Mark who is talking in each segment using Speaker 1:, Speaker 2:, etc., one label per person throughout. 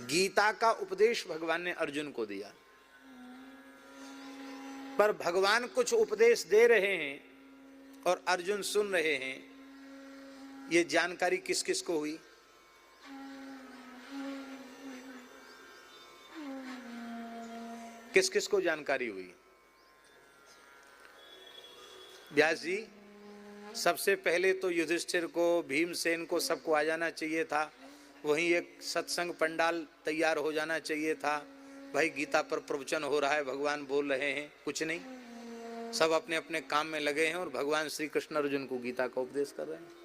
Speaker 1: गीता का उपदेश भगवान ने अर्जुन को दिया, पर भगवान कुछ उपदेश दे रहे हैं और अर्जुन सुन रहे हैं, ये जानकारी किस किस को हुई? किस किस को जानकारी हुई? व्यास जी, सबसे पहले तो युधिष्ठिर को, भीमसेन को, सबको आ जाना चाहिए था। वहीं एक सत्संग पंडाल तैयार हो जाना चाहिए था। भाई गीता पर प्रवचन हो रहा है, भगवान बोल रहे हैं, कुछ नहीं, सब अपने अपने काम में लगे हैं और भगवान श्री कृष्ण अर्जुन को गीता का उपदेश कर रहे हैं।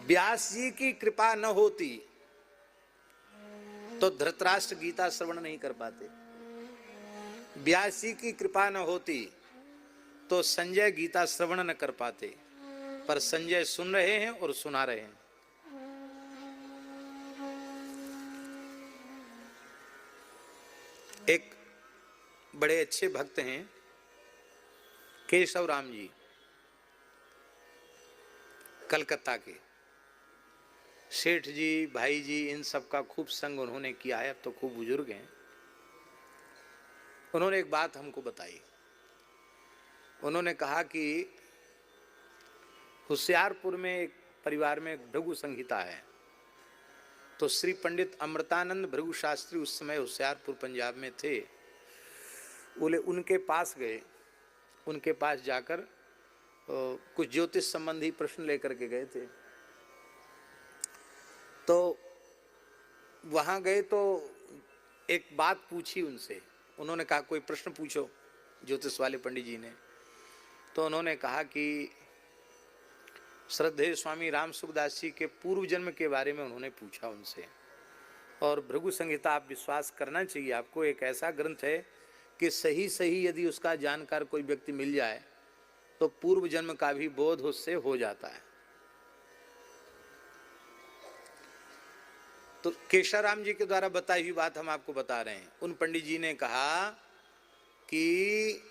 Speaker 1: व्यास जी की कृपा न होती तो धृतराष्ट्र गीता श्रवण नहीं कर पाते। व्यास जी की कृपा न होती तो संजय गीता श्रवण न कर पाते, पर संजय सुन रहे हैं और सुना रहे हैं। एक बड़े अच्छे भक्त हैं केशव राम जी, कलकत्ता के। सेठ जी, भाई जी, इन सब का खूब संग उन्होंने किया है, अब तो खूब बुजुर्ग हैं। उन्होंने एक बात हमको बताई। उन्होंने कहा कि होशियारपुर में एक परिवार में भृगु संहिता है, तो श्री पंडित अमृतानंद भृगु शास्त्री उस समय होशियारपुर पंजाब में थे। बोले उनके पास गए, उनके पास जाकर कुछ ज्योतिष संबंधी प्रश्न लेकर के गए थे। तो वहाँ गए तो एक बात पूछी उनसे। उन्होंने कहा कोई प्रश्न पूछो, ज्योतिष वाले पंडित जी ने। तो उन्होंने कहा कि श्रद्धेय स्वामी राम सुखदास जी के पूर्व जन्म के बारे में उन्होंने पूछा उनसे। और भृगु संहिता आप विश्वास करना चाहिए आपको, एक ऐसा ग्रंथ है कि सही सही यदि उसका जानकार कोई व्यक्ति मिल जाए तो पूर्व जन्म का भी बोध उससे हो जाता है। तो केशाराम जी के द्वारा बताई हुई बात हम आपको बता रहे हैं। उन पंडित जी ने कहा कि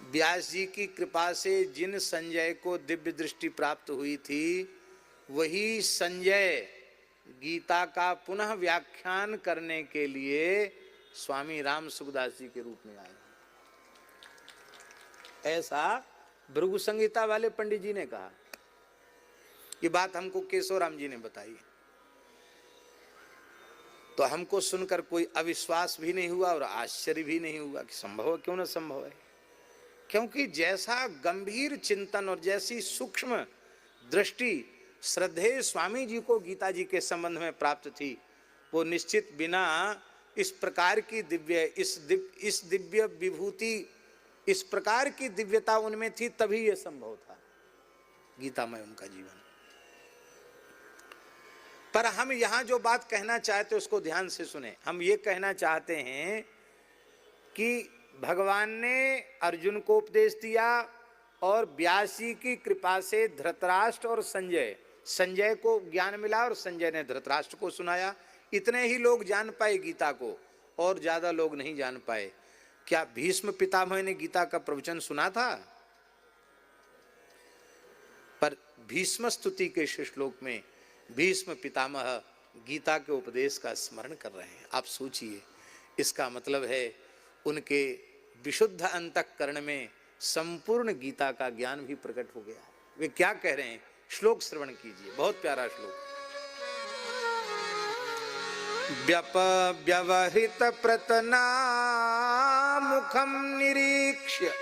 Speaker 1: व्यास जी की कृपा से जिन संजय को दिव्य दृष्टि प्राप्त हुई थी, वही संजय गीता का पुनः व्याख्यान करने के लिए स्वामी राम सुखदास जी के रूप में आए। ऐसा भृगु संहिता वाले पंडित जी ने कहा। ये बात हमको केशवराम जी ने बताई। तो हमको सुनकर कोई अविश्वास भी नहीं हुआ और आश्चर्य भी नहीं हुआ कि संभव है, क्यों ना संभव है। क्योंकि जैसा गंभीर चिंतन और जैसी सूक्ष्म दृष्टि श्रद्धेय स्वामी जी को गीता जी के संबंध में प्राप्त थी, वो निश्चित बिना इस प्रकार की इस दिव्य विभूति, इस प्रकार की दिव्यता उनमें थी, तभी ये संभव था गीता में उनका जीवन। पर हम यहां जो बात कहना चाहते उसको ध्यान से सुने। हम ये कहना चाहते हैं कि भगवान ने अर्जुन को उपदेश दिया और व्यास जी की कृपा से धृतराष्ट्र और संजय को ज्ञान मिला और संजय ने धृतराष्ट्र को सुनाया। इतने ही लोग जान पाए गीता को, और ज्यादा लोग नहीं जान पाए। क्या भीष्म पितामह ने गीता का प्रवचन सुना था? पर भीष्म स्तुति के श्लोक में भीष्म पितामह गीता के उपदेश का स्मरण कर रहे हैं। आप सोचिए, इसका मतलब है उनके विशुद्ध अंतःकरण में संपूर्ण गीता का ज्ञान भी प्रकट हो गया है। वे क्या कह रहे हैं, श्लोक श्रवण कीजिए, बहुत प्यारा श्लोक। व्यवहित प्रतना मुखम निरीक्ष्य।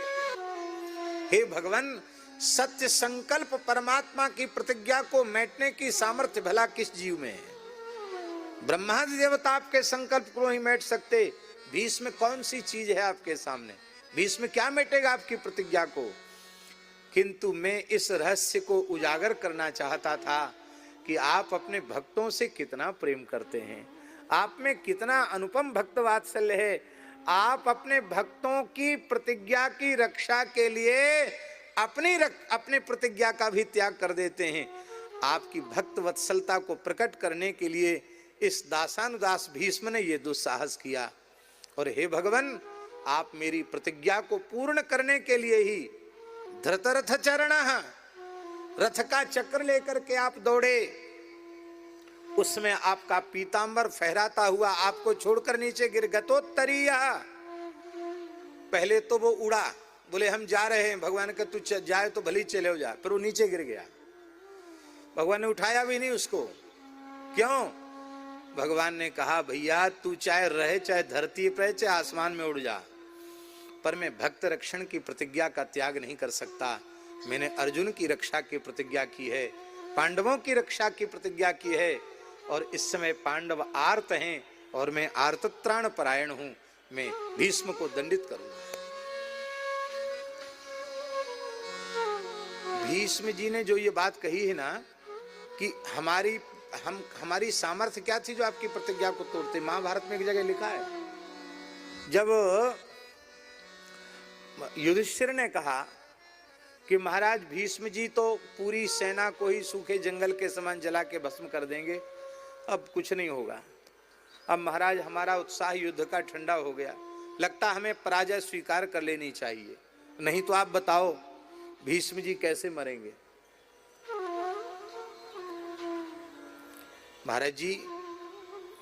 Speaker 1: हे भगवान, सत्य संकल्प परमात्मा की प्रतिज्ञा को मेटने की सामर्थ्य भला किस जीव में है? ब्रह्मादि देवता आपके संकल्प को ही मेट सकते। भीष्म कौन सी चीज है आपके सामने? भीष्म क्या मेटेगा आपकी प्रतिज्ञा को? किंतु मैं इस रहस्य को उजागर करना चाहता था कि आप अपने भक्तों से कितना प्रेम करते हैं, आप में कितना अनुपम भक्त वात्सल्य है। आप अपने भक्तों की प्रतिज्ञा की रक्षा के लिए अपने प्रतिज्ञा का भी त्याग कर देते हैं। आपकी भक्त वत्सलता को प्रकट करने के लिए इस दासानुदास भीष्म ने यह दुस्साहस किया। और हे भगवान, आप मेरी प्रतिज्ञा को पूर्ण करने के लिए ही धृतरथ चरणः रथ का चक्र लेकर के आप दौड़े, उसमें आपका पीतांबर फहराता हुआ आपको छोड़कर नीचे गिर गतोत्तरीय। पहले तो वो उड़ा, बोले हम जा रहे हैं, भगवान का तू जाए तो भली चले हो जा, पर वो नीचे गिर गया। भगवान ने उठाया भी नहीं उसको। क्यों? भगवान ने कहा भैया तू चाहे रहे, चाहे धरती पे, चाहे आसमान में उड़ जा, पर मैं भक्त रक्षण की प्रतिज्ञा का त्याग नहीं कर सकता। मैंने अर्जुन की रक्षा की प्रतिज्ञा की है, पांडवों की रक्षा की प्रतिज्ञा की है, और इस समय पांडव आर्त हैं और मैं आर्तत्राण परायण हूं। मैं भीष्म को दंडित करूंगा। भीष्म जी ने जो ये बात कही है ना कि हमारी सामर्थ्य क्या थी जो आपकी प्रतिज्ञा को तोड़ते, महाभारत में एक जगह लिखा है, जब युधिष्ठिर ने कहा कि महाराज भीष्म जी तो पूरी सेना को ही सूखे जंगल के समान जला के भस्म कर देंगे, अब कुछ नहीं होगा, अब महाराज हमारा उत्साह युद्ध का ठंडा हो गया, लगता हमें पराजय स्वीकार कर लेनी चाहिए, नहीं तो आप बताओ भीष्म जी कैसे मरेंगे। महाराज जी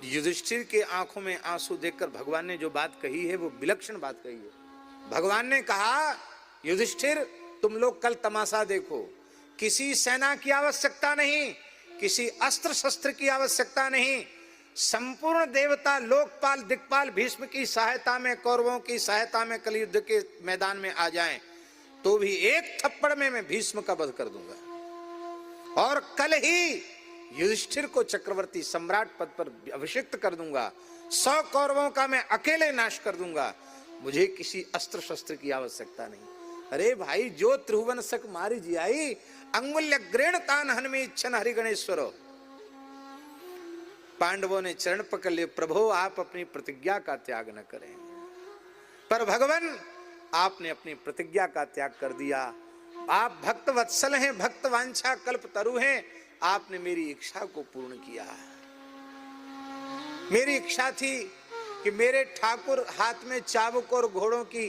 Speaker 1: युधिष्ठिर के आंखों में आंसू देखकर भगवान ने जो बात कही है वो विलक्षण बात कही है। भगवान ने कहा युधिष्ठिर तुम लोग कल तमाशा देखो, किसी सेना की आवश्यकता नहीं, किसी अस्त्र शस्त्र की आवश्यकता नहीं, संपूर्ण देवता लोकपाल दिक्पाल भीष्म की सहायता में, कौरवों की सहायता में कल युद्ध के मैदान में आ जाएं, तो भी एक थप्पड़ में मैं भीष्म का वध कर दूंगा और कल ही युधिष्ठिर को चक्रवर्ती सम्राट पद पर अभिषिक्त कर दूंगा, 100 कौरवों का मैं अकेले नाश कर दूंगा, मुझे किसी अस्त्र शस्त्र की आवश्यकता नहीं। अरे भाई जो त्रिभुवन सक मारी जियाई, अंगुल्य ग्रेण तान हनमी इच्छन हरि गणेश्वर। पांडवों ने चरण पकड़ लिए, प्रभु आप अपनी प्रतिज्ञा का त्याग न करें। पर भगवान आपने अपनी प्रतिज्ञा का त्याग कर दिया। आप भक्त वत्सल हैं, भक्त वांछा कल्प तरु हैं, आपने मेरी इच्छा को पूर्ण किया। मेरी इच्छा थी कि मेरे ठाकुर हाथ में चाबुक और घोड़ों की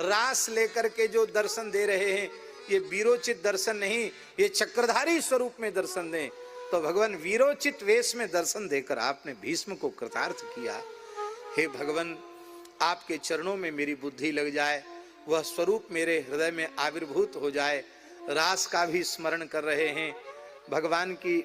Speaker 1: रास लेकर के जो दर्शन दे रहे हैं, ये वीरोचित दर्शन नहीं, ये चक्रधारी स्वरूप में दर्शन दें। तो भगवान वीरोचित वेश में दर्शन देकर आपने भीष्म को कृतार्थ किया। हे भगवान आपके चरणों में मेरी बुद्धि लग जाए, वह स्वरूप मेरे हृदय में आविर्भूत हो जाए। रास का भी स्मरण कर रहे हैं, भगवान की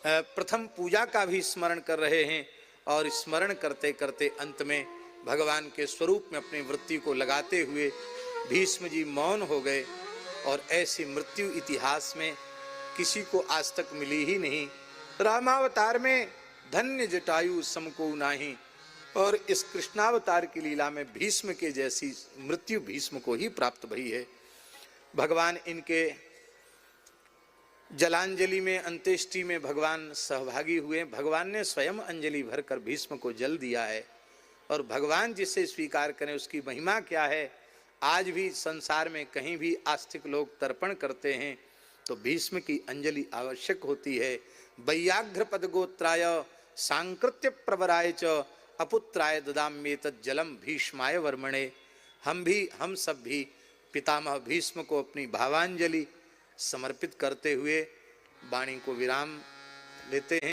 Speaker 1: प्रथम पूजा का भी स्मरण कर रहे हैं, और स्मरण करते करते अंत में भगवान के स्वरूप में अपनी वृत्ति को लगाते हुए भीष्म जी मौन हो गए। और ऐसी मृत्यु इतिहास में किसी को आज तक मिली ही नहीं। रामावतार में धन्य जटायु समको नाही, और इस कृष्णावतार की लीला में भीष्म के जैसी मृत्यु भीष्म को ही प्राप्त भई है। भगवान इनके जलांजलि में, अंत्येष्टि में भगवान सहभागी हुए। भगवान ने स्वयं अंजलि भरकर भीष्म को जल दिया है, और भगवान जिसे स्वीकार करें उसकी महिमा क्या है। आज भी संसार में कहीं भी आस्तिक लोग तर्पण करते हैं तो भीष्म की अंजलि आवश्यक होती है। वैयाघ्र पद गोत्राय सांकृत्य प्रवराय च अपुत्राय ददाम्येतत् जलम भीष्माय वर्मणे। हम सब भी पितामह भीष्म को अपनी भावांजलि समर्पित करते हुए वाणी को विराम देते हैं।